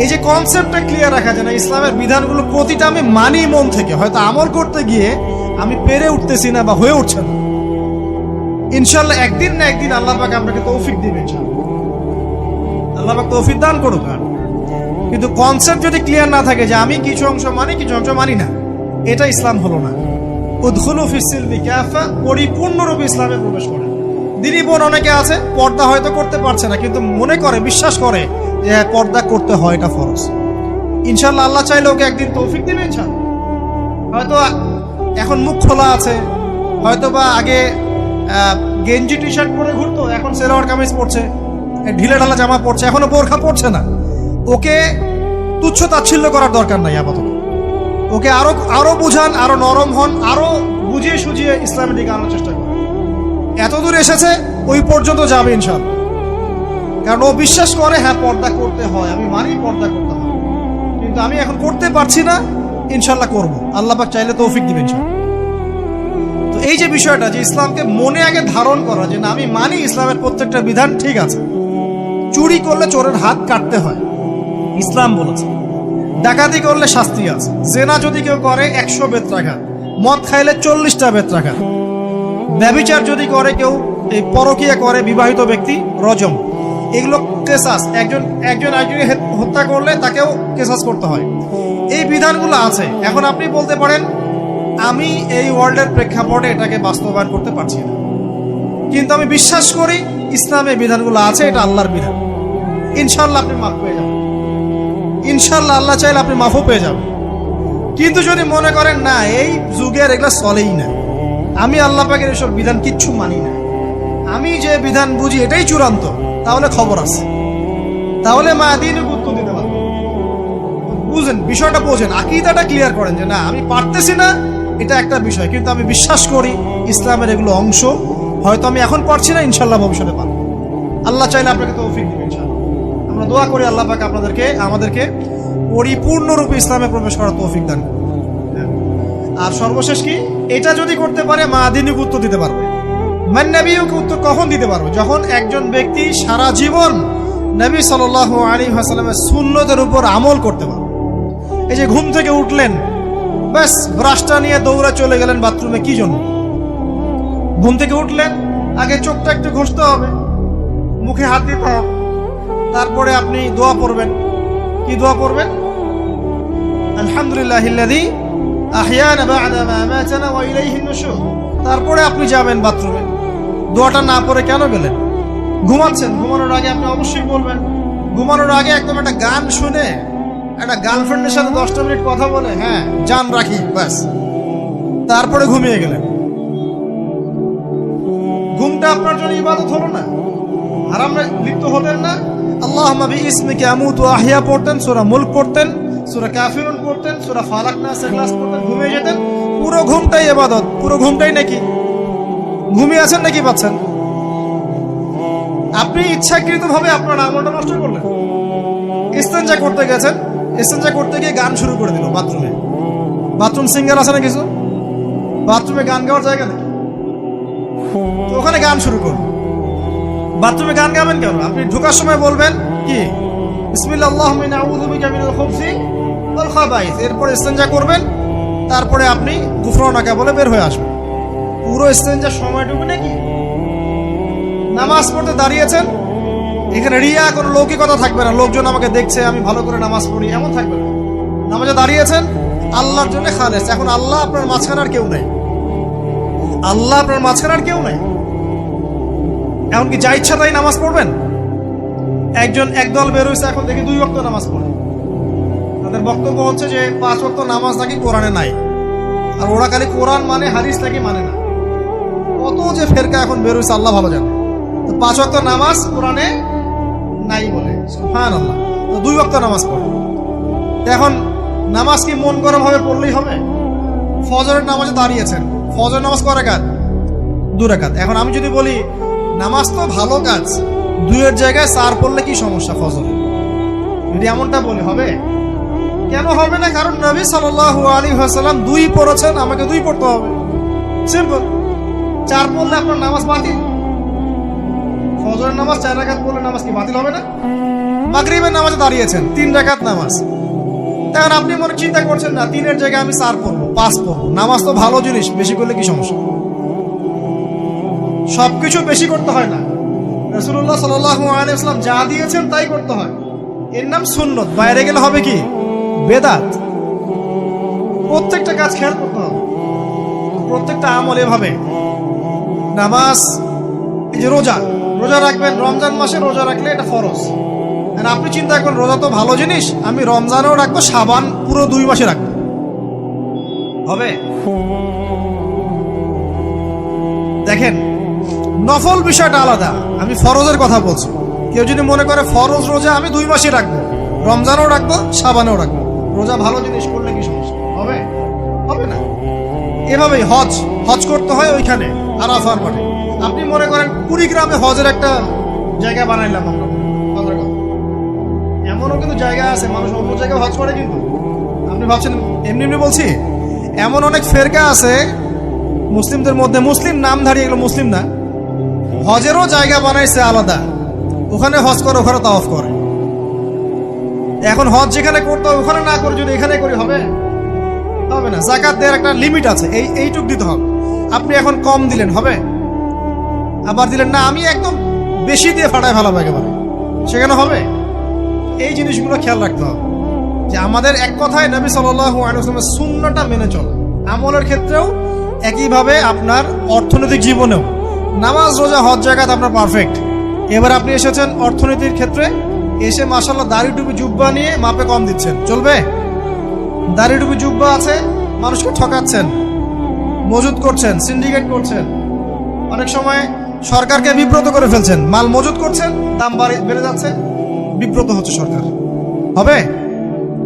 এই যে কনসেপ্টটা ক্লিয়ার রাখা যায় না, ইসলামের বিধানগুলো প্রতিটা আমি মানি মন থেকে, হয়তো আমল করতে গিয়ে আমি পেরে উঠতেছি না বা হয়ে উঠছে না। ইনশাআল্লাহ একদিন না একদিন আল্লাহ পাক আপনাকে তৌফিক দিবেন, ইনশাআল্লাহ আল্লাহ পাক তৌফিক দান করুক। কিন্তু কনসেপ্ট যদি ক্লিয়ার না থাকে যে আমি কিছু অংশ মানি, কিছু অংশ মানি না, এটা ইসলাম হলো না। উদখুলু ফিস-সিলমি কাফা, পরিপূর্ণরূপে ইসলামে প্রবেশ করেন। দিনী বোন অনেকে আছে পর্দা হয়তো করতে পারছে না, কিন্তু মনে করে, বিশ্বাস করে যে হ্যাঁ পর্দা করতে হয়, এটা ফরজ। ইনশাআল্লাহ আল্লাহ চাইলে ওকে একদিন তৌফিক দিবেন ইনশাআল্লাহ। হয়তো এখন মুখ খোলা আছে, হয়তো বা আগে গেঞ্জি টি শার্ট পরে ঘুরতো, এখন সেলোয়ার কামিজ পরছে, ঢিলে ঢালা জামা পরছে, এখনো বোরখা পরছে না। ওকে তুচ্ছ তাচ্ছিল্য করার দরকার নাই আপাতত। ওকে আরো বুঝান, আরো নরম হন, আরো বুঝিয়ে সুঝিয়ে ইসলামের দিকে আনার চেষ্টা করেন। এতদূর এসেছে, ওই পর্যন্ত যাবে ইনশাআল্লাহ। কারণ ও বিশ্বাস করে হ্যাঁ পর্দা করতে হয়, আমি মানি পর্দা করতে হয়, কিন্তু আমি এখন করতে পারছি না, ইনশাআল্লাহ করবো। আল্লাহ পাক চাইলে তৌফিক দিবেন ইনশাআল্লাহ। তো এই যে বিষয়টা, যে ইসলামকে মনে আগে ধারণ করা, যে না আমি মানি ইসলামের প্রত্যেকটা বিধান ঠিক আছে। চুরি করলে চোরের হাত কাটতে হয়, ইসলাম বলেছে। ডাকাতি করলে শাস্তি আছে। জেনা যদি কেউ করে 100 বেত্রাঘাত, মদ খাইলে 40টা বেত্রাঘাত, ব্যভিচার যদি করে কেউ, এই পরকীয়া করে বিবাহিত ব্যক্তি, রজম। এগুলো কেসাস, একজন একজনকে হত্যা করলে তাকেও কেসাস করতে হয়। এই বিধানগুলো আছে। এখন আপনি বলতে পারেন আমি এই ওয়ার্ল্ডের প্রেক্ষাপটে এটাকে বাস্তবায়ন করতে পারছি না, কিন্তু আমি বিশ্বাস করি ইসলামে বিধানগুলো আছে, এটা আল্লাহর বিধান। ইনশাল্লাহ আপনি মাফ পেয়ে যাবেন, ইনশাল্লাহ আল্লাহ চাইলে আপনি মাফও পেয়ে যাবেন। কিন্তু যদি মনে করেন না এই যুগের এগুলা চলেই না, আমি আল্লাহ পাকের এসব বিধান কিচ্ছু মানি না, আমি যে বিধান বুঝি এটাই চূড়ান্ত, তাহলে খবর আছে, তাহলে মায়াদিনে গুরুত্ব দিতে পারবেন। বুঝেন বিষয়টা, বোঝেন, আকীদাটা ক্লিয়ার করেন যে না আমি পারতেছি না এটা একটা বিষয়, কিন্তু আমি বিশ্বাস করি ইসলামের এগুলো অংশ, হয়তো আমি এখন পারছি না, ইনশাল্লাহ ভবিষ্যতে পারবো। আল্লাহ চাইলে আপনাকে তৌফিক দিবেন ইনশাআল্লাহ। আমরা দোয়া করি আল্লাহ পাক আমাদেরকে পরিপূর্ণরূপে ইসলামে প্রবেশ করার তৌফিক দান করুন। আর সর্বশেষ কি, এটা যদি করতে পারে মায়াদিনিক উত্তর দিতে পারবে। মান নবিয়ুকে উত্তর কখন দিতে পারবে? যখন একজন ব্যক্তি সারা জীবন নবী সাল্লাল্লাহু আলাইহি ওয়াসাল্লামের সুন্নতের উপর আমল করতে পারবে। এই যে ঘুম থেকে উঠলেন, ব্যাস ব্রাশটা নিয়ে দৌড়ে চলে গেলেন বাথরুমে, কি জন্য? ঘুম থেকে উঠলেন, আগে চোখটা একটু ঘষতে হবে, মুখে হাত দিতে হবে, তারপরে আপনি দোয়া পড়বেন। কি দোয়া পড়বেন? আলহামদুলিল্লাহিল্লাযী আহইয়ানা বা'দা মা আমাতানা ওয়া ইলাইহিন নুশুর। তারপরে আপনি যাবেন বাথরুমে। দোয়াটা না পড়ে কেন গেলেন? ঘুমাচ্ছেন, ঘুমানোর আগে আপনি অবশ্যই বলবেন। ঘুমানোর আগে একদম একটা গান শুনে, একটা গার্লফ্রেন্ডের সাথে 10টা মিনিট কথা বলে, হ্যাঁ জান রাখি, ব্যাস, তারপরে ঘুমিয়ে গেলেন। ঘুমটা আপনার জন্য ইবাদত হলো না? হারামে লিপ্ত হলেন না? আল্লাহুম্মা বিইসমিকা আমুতু ওয়া আহইয়া পড়তেন, সূরা মুলক পড়তেন, সূরা কাফিরুন পড়তেন, সূরা ফালাক নাস ইখলাস পড়তেন, ঘুমিয়ে যেতেন। পুরো ঘুমটাই ইবাদত, পুরো ঘুমটাই নাকি ঘুমিয়ে আছেন নাকি পাচ্ছেন? আপনি ইচ্ছাকৃতভাবে আপনার আমলটা নষ্ট করলেন। ইস্তেঞ্জা করতে গেছেন, ইস্তেঞ্জা করতে গিয়ে গান শুরু করে দিল বাথরুমে। বাথরুম সিঙ্গার আছে না কিছু? বাথরুমে গান গাওয়ার জায়গা নেই, তো ওখানে গান শুরু করুন। বাথরুমে গান গাবেন কেন? আপনি ঢোকার সময় বলবেন কি, বিসমিল্লাহ আল্লাহুম্মা ইন্নী আউযু বিকা মিনাল খুবসি ওয়াল খাবাইস। এরপর ইস্তেঞ্জা করবেন, তারপরে আপনি গুফরানাকা বলে বের হয়ে আসবেন। পুরো ইস্তেঞ্জার সময়টুকু নাকি? নামাজ পড়তে দাঁড়িয়েছেন, এখানে রিয়া কোনো লৌকিকতা থাকবে না, লোকজন আমাকে দেখছে আমি ভালো করে নামাজ পড়ি, এমন থাকবে না। নামাজে দাঁড়িয়েছেন আল্লাহর জন্য খালেস। এখন আল্লাহ আপনার মাঝখানে আর কেউ নাই, আল্লাহ আপনার মাঝখানে আর কেউ নাই। এমনকি যা ইচ্ছা তাই নামাজ পড়বেন। একদল বের হয়েছে, এখন দেখি 2 ওয়াক্ত নামাজ পড়ে। তাদের বক্তব্য হচ্ছে যে 5 ওয়াক্ত নামাজ নাকি কোরআনে নাই, আর ওরা খালি কোরআন মানে হাদিস নাকি মানে না। কত যে ফেরকা এখন বের হয়েছে আল্লাহ ভালো জানে। তো 5 ওয়াক্ত নামাজ কোরআনে নাই বলে, সুবহানাল্লাহ। তো 2 ওয়াক্ত নামাজ পড়ে। এখন নামাজ কি মন গরম ভাবে পড়লেই হবে? ফজরের নামাজে দাঁড়িয়েছেন, ফজর নামাজ কয় রাকাত? 2 রাকাত। এখন আমি যদি বলি নামাজ তো ভালো কাজ, 2-এর জায়গায় 4 পড়লে কি সমস্যা ফজরে? যদি এমনটা বলি হবে? কেন হবে না? কারণ নবী সাল্লাল্লাহু আলাইহি ওয়াসাল্লাম 2 পড়েছেন, আমাকে 2 পড়তে হবে, সিম্পল। 4 পড়লে আপনার নামাজ বাতিল। ফজরের নামাজ 4 রাকাত পড়লে নামাজ কি বাতিল হবে না? মাগরিবের নামাজে দাঁড়িয়েছেন, 3 রাকাত নামাজ। এখন আপনি মনে চিন্তা করছেন না 3-এর জায়গায় আমি 4 পড়বো, 5 পড়বো। নামাজ তো ভালো জিনিস, বেশি করলে কি সমস্যা? সবকিছু বেশি করতে হয় না। রাসূলুল্লাহ সাল্লাল্লাহু আলাইহি ওয়াসাল্লাম যা দিয়েছেন তাই করতে হয়, এর নাম সুন্নত। বাইরে গেলে হবে কি? বেদাত। প্রত্যেকটা কাজ খেয়াল করতে হবে, প্রত্যেকটা আমল এভাবে। নামাজ, এই যে রোজা রাখবেন, রমজান মাসে রোজা রাখলে এটা ফরজ। আর আপনি চিন্তা করেন রোজা তো ভালো জিনিস, আমি রমজানেও রাখবো, শাবান পুরো 2 মাসে রাখবো, হবে? দেখেন নফল বিষয়টা আলাদা, আমি ফরজের কথা বলছি। কেউ যদি মনে করে ফরজ রোজা আমি 2 মাসে রাখবো, রমজানও রাখবো, শাবানেও রাখবো, রোজা ভালো জিনিস করলে কি সমস্যা? হবে? হবে না। এভাবেই হজ করতে হয় ওইখানে আরাফার মাঠে। আপনি মনে করেন কুড়িগ্রামে হজের একটা জায়গা বানাইলাম আমরা, এমনও কিন্তু জায়গা আছে মানুষ অন্য জায়গায় হজ করে, কিন্তু আপনি ভাবছেন এমনি বলছি। এমন অনেক ফেরকা আছে মুসলিমদের মধ্যে, মুসলিম নামধারী, এগুলো মুসলিম না, হজেরও জায়গা বানাইছে আলাদা, ওখানে হজ করে, ওখানে তাওয়াফ করে। এখন হজ যেখানে করতে হবে ওখানে না করে যদি এখানে করি, হবে? হবে না। যাকাত দেওয়ার একটা লিমিট আছে, এইটুক দিতে হবে। আপনি এখন কম দিলেন, হবে? আবার দিলেন না আমি একদম বেশি দিয়ে ফাটায় ফেলাবো একেবারে, সেখানে হবে? এই জিনিসগুলো খেয়াল রাখতে হবে। যে আমাদের এক কথায় নবী সাল্লাল্লাহু আলাইহি ওয়াসাল্লামের সুন্নাহটা মেনে চলা। আমলের ক্ষেত্রেও একইভাবে, আপনার অর্থনৈতিক জীবনেও, নামাজ রোজা হজ জাকাত আপনার পারফেক্ট। এবার আপনি এসেছেন অর্থনীতির ক্ষেত্রে, এসে মাশাআল্লাহ দাড়ি টুপি জুব্বা নিয়ে মাপে কম দিচ্ছেন, চলবে? দাড়ি টুপি জুব্বা আছে, মানুষকে ঠকাচ্ছেন, মজুদ করছেন, সিন্ডিকেট করছেন, অনেক সময় সরকারকে বিব্রত করে ফেলছেন, মাল মজুদ করছেন, দাম বেড়ে যাচ্ছে, বিব্রত হচ্ছে সরকার। হবে?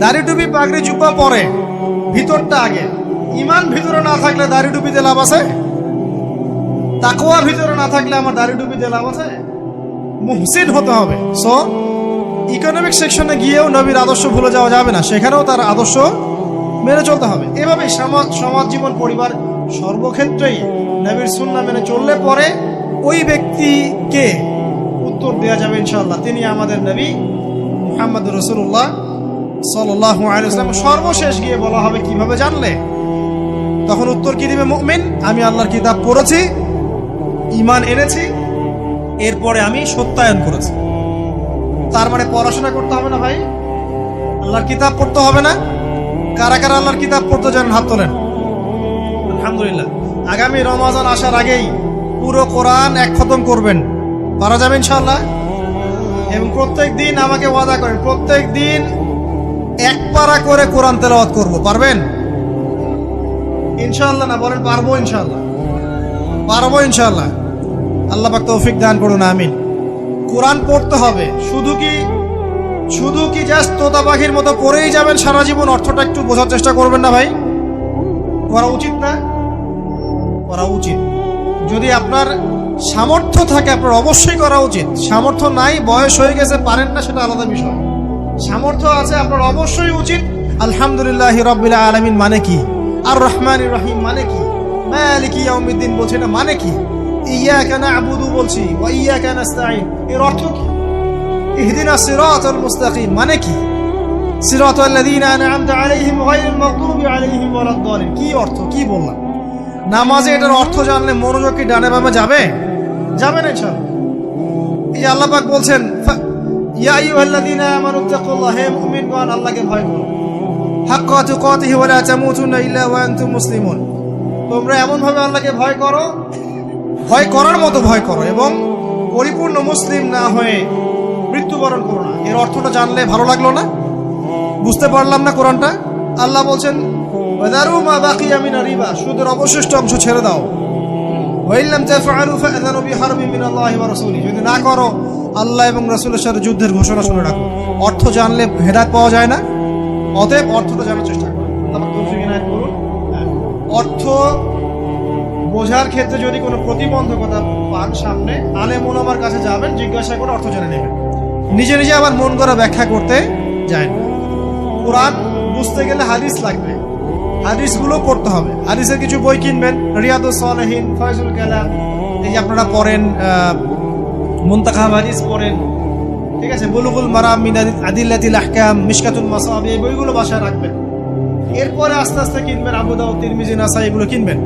দাড়ি টুপি পাগড়ি জুব্বা পরে, ভিতরটা আগে। ইমান ভিতরে না থাকলে দাড়ি টুপিতে লাভ আছে? তাকওয়া ভিতরে না থাকলে আমার দাড়ি টুপিতে লাভ আছে? মুহসিন হতে হবে। সো ইকোনমিক সেকশনে গিয়েও নবীর আদর্শ ভুলে যাওয়া যাবে না, সেখানেও তার আদর্শ মেনে চলতে হবে। এভাবে সমাজ জীবন, পরিবার, সর্বক্ষেত্রেই নবীর সুন্নাহ মেনে চললে পরে ওই ব্যক্তিকে উত্তর দেওয়া যাবে ইনশাআল্লাহ, তিনি আমাদের নবী মুহাম্মদ রাসূলুল্লাহ সাল্লাল্লাহু আলাইহি ওয়াসাল্লাম। সর্বশেষ গিয়ে বলা হবে কিভাবে জানলে? তখন উত্তর কি দিবে মুমিন? আমি আল্লাহর কিতাব পড়েছি, ঈমান এনেছি, এরপরে আমি সত্যায়ন করেছি। তার মানে পড়াশোনা করতে হবে না ভাই, আল্লাহর কিতাব পড়তে হবে না? কারা কারা আল্লাহর কিতাব পড়তে জানেন? হাত তোলেন। আলহামদুলিল্লাহ। আগামী রমজান আসার আগেই পুরো কোরআন এক খতম করবেন, পারা যাবে ইনশাআল্লাহ? এবং প্রত্যেক দিন আমাকে ওয়াদা করেন, প্রত্যেক দিন এক পারা করে কোরআন তেলাওয়াত করব, পারবেন ইনশাআল্লাহ? না বলেন পারবো ইনশাআল্লাহ? পারবো ইনশাআল্লাহ। আল্লাহ পাক তৌফিক দান করুন, আমিন। কোরআন পড়তে হবে, শুধু কি জাস্ট তোতা পাখির মতো পড়েই যাবেন সারা জীবন? অর্থটা একটু বোঝার চেষ্টা করবেন না ভাই? করা উচিত না? করা উচিত। যদি আপনার সামর্থ্য থাকে আপনার অবশ্যই করা উচিত। সামর্থ্য নাই, বয়স হয়ে গেছে, পারেন না, সেটা আলাদা বিষয়। সামর্থ্য আছে আপনার অবশ্যই উচিত। আলহামদুলিল্লাহি রাব্বিল আলামিন মানে কি? আর রহমানির রহিম মানে কি? মালিকি ইয়াউমিদ্দিন বলছি, এটা মানে কি? ইয়াকা না'বুদু বলছি, ওয়া ইয়াকা নাস্তাঈন, এর অর্থ কি? ইহদিনাস সিরাতাল মুস্তাকিম মানে কি? সিরাতাল লাযীনা আন'আমতা আলাইহিম গায়রিল মাগদুবি আলাইহিম ওয়ালাদ-দালিন, কি অর্থ? কি বললাম? নামাজে এটার অর্থ জানলে মনোযোগ কি ডানে বামে যাবে? যাবে না ইনশাআল্লাহ। এই যে আল্লাহ পাক বলছেন, ইয়া আইয়ুহাল্লাযীনা আমানু তাকুল্লাহ, হে মুমিনগণ আল্লাহকে ভয় করো, হাক্কা তুকাতিহি ওয়া লা তামুতুন্না ইল্লা ওয়া আনতুম মুসলিমুন, তোমরা এমন ভাবে আল্লাহকে ভয় করো, ভয় করার মতো ভয় করো, এবং পরিপূর্ণ মুসলিম না হয়ে মৃত্যুবরণ করো না। এর অর্থটা জানলে ভালো লাগলো না? বুঝতে পারলাম না কোরআনটা? আল্লাহ বলছেন ওয়াদারু মা বাকিয়া মিনার রিবা, সুদের অবশিষ্ট অংশ ছেড়ে দাও। ওয়া ইল্লাম তাফআলু ফাআযানু বিহারবিন মিনাল্লাহি ওয়া রাসূলিহি, যদি না করো আল্লাহ এবং রাসূলের সাথে যুদ্ধের ঘোষণা শুনে রাখো। অর্থ জানলে হেদায়েত পাওয়া যায় না? অতএব অর্থটা জানার চেষ্টা করো। আল্লাহ তৌফিক ইনায়েত করুন। অর্থ বোঝার ক্ষেত্রে যদি কোনো প্রতিবন্ধকতা পান সামনে, আলেম ওলামার কাছে যাবেন, জিজ্ঞাসা করে অর্থ জেনে নেবেন। নিজে নিজে আবার মন করা ব্যাখ্যা করতে যায় না। কোরআন বুঝতে গেলে হাদিস লাগবে, হাদিসগুলো পড়তে হবে। হাদিসের কিছু বই কিনবেন, রিয়াদুস সালেহিন, ফয়জুল কালাম, এই যে আপনারা পড়েন, মুনতাখাব হাদিস পড়েন, ঠিক আছে, বুলুগুল মারাম মিন আদিল্লাতিল আহকাম, মিশকাতুল মাসাবি, এই বইগুলো বাসায় রাখবেন। এরপরে আস্তে আস্তে কিনবেন আবু দাউদ, তিরমিজি, নাসাই, এগুলো কিনবেন।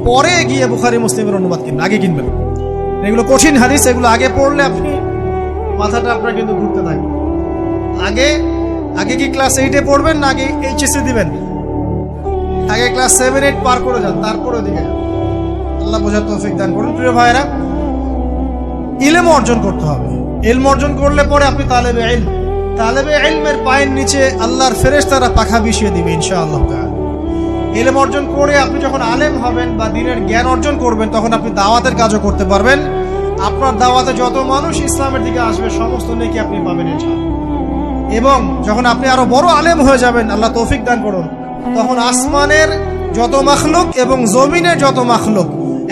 পরে গিয়ে বুখারী মুসলিমের অনুবাদ কিনবেন, আগে কিনবেন। এগুলো কঠিন হাদিস, এগুলো আগে পড়লে আপনি মাথাটা আপনার কিন্তু ঘুরতে থাকবে। আগে কি ক্লাস 8-এ পড়বেন না আগে এইচএসসি দিবেন? আগে ক্লাস 7-8 পার করে যান, তারপরে দিকে যান। আল্লাহ বোঝার তৌফিক দান করুন। প্রিয় ভাইরা, ইলম অর্জন করতে হবে। ইলম অর্জন করলে পরে আপনি তালেবে ইলম, তালেবে ইলমের পায়ের নিচে আল্লাহর ফেরেশতারা পাখা বিছিয়ে দিবে ইনশাআল্লাহ তাআলা। ইলম অর্জন করে আপনি যখন আলেম হবেন বা দ্বীনের জ্ঞান অর্জন করবেন, তখন আপনি দাওয়াতের কাজও করতে পারবেন। আপনার দাওয়াতে যত মানুষ ইসলামের দিকে আসবে সমস্ত নেকি আপনি পাবেন ইনশাআল্লাহ। এবং যখন আপনি আরো বড় আলেম হয়ে যাবেন, আল্লাহ তৌফিক দান করুন, তখন আসমানের যত মাখলুক এবং জমিনের যত মাখলুক,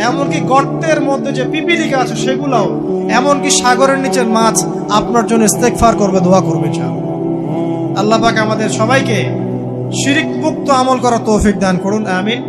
এমনকি গর্তের মধ্যে যে পিপিলিকা আছে সেগুলোও, এমনকি সাগরের নিচের মাছ আপনার জন্য ইস্তেগফার করবে, দোয়া করবে ইনশাআল্লাহ। আল্লাহ পাক আমাদের সবাইকে শিরক মুক্ত আমল করার তৌফিক দান করুন, আমিন।